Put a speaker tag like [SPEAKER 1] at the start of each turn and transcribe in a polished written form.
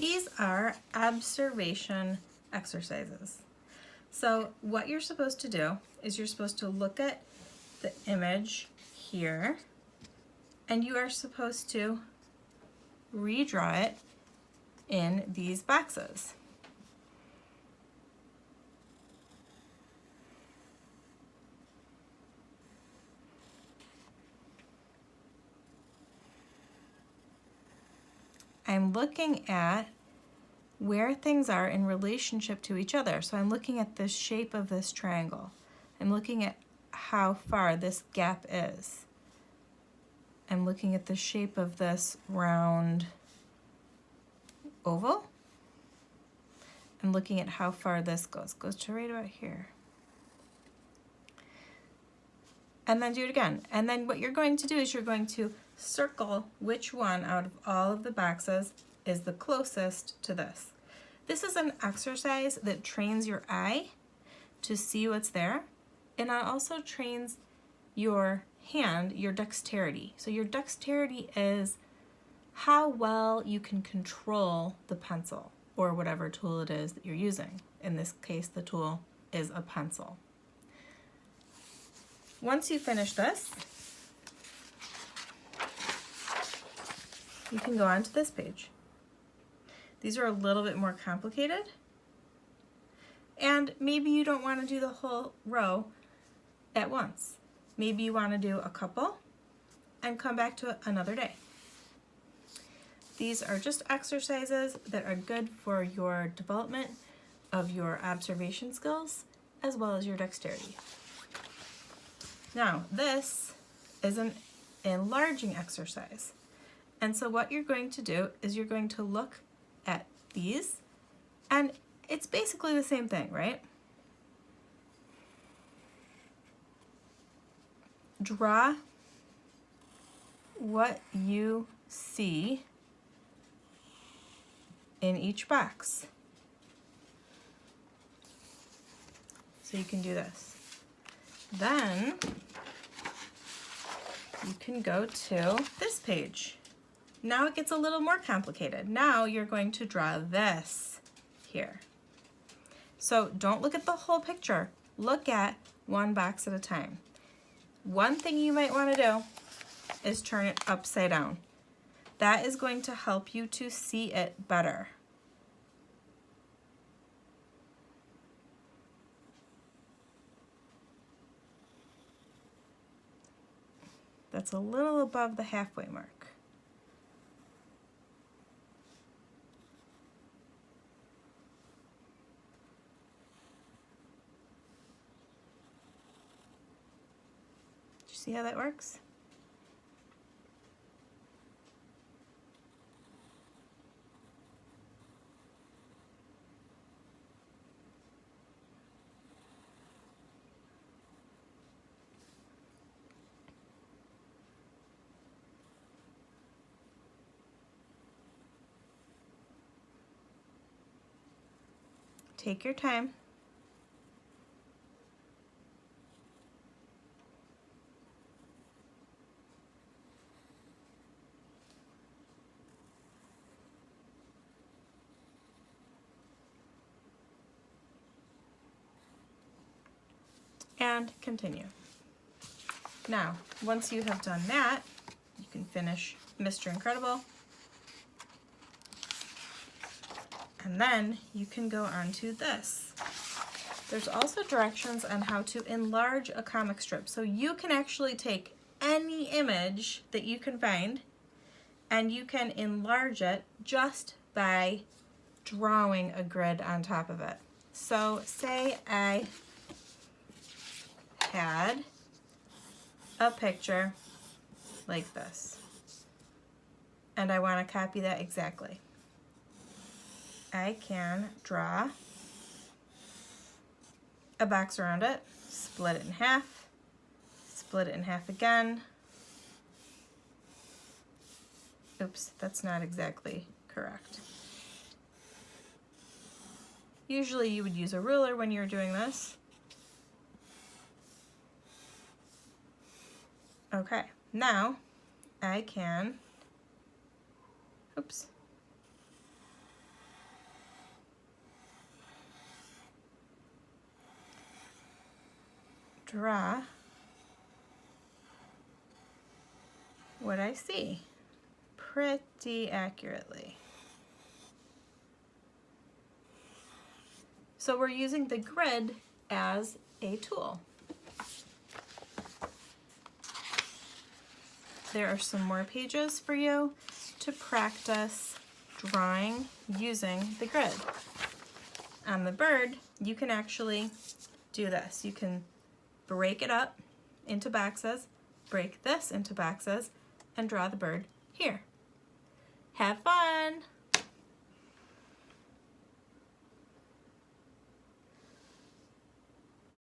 [SPEAKER 1] These are observation exercises. So what you're supposed to do is you're supposed to look at the image here, and you are supposed to redraw it in these boxes. I'm looking at where things are in relationship to each other. So I'm looking at the shape of this triangle. I'm looking at how far this gap is. I'm looking at the shape of this round oval. I'm looking at how far this goes. It goes to right about here. And then do it again. And then what you're going to do is you're going to circle which one out of all of the boxes is the closest to this. This is an exercise that trains your eye to see what's there, and it also trains your hand, your dexterity. So your dexterity is how well you can control the pencil or whatever tool it is that you're using. In this case, the tool is a pencil. Once you finish this, you can go on to this page. These are a little bit more complicated, and maybe you don't want to do the whole row at once. Maybe you want to do a couple and come back to it another day. These are just exercises that are good for your development of your observation skills as well as your dexterity. Now, this is an enlarging exercise. And so what you're going to do is you're going to look at these, and it's basically the same thing, right? Draw what you see in each box. So you can do this. Then you can go to this page. Now it gets a little more complicated. Now you're going to draw this here. So don't look at the whole picture. Look at one box at a time. One thing you might want to do is turn it upside down. That is going to help you to see it better. That's a little above the halfway mark. See how that works? Take your time. And continue. Now, once you have done that, you can finish Mr. Incredible. And then you can go on to this. There's also directions on how to enlarge a comic strip. So you can actually take any image that you can find and you can enlarge it just by drawing a grid on top of it. So say I had a picture like this, and I want to copy that exactly. I can draw a box around it, split it in half, split it in half again. Oops, that's not exactly correct. Usually you would use a ruler when you're doing this. Okay, now I can, oops, draw what I see pretty accurately. So we're using the grid as a tool. There are some more pages for you to practice drawing using the grid. On the bird, you can actually do this. You can break it up into boxes, break this into boxes, and draw the bird here. Have fun!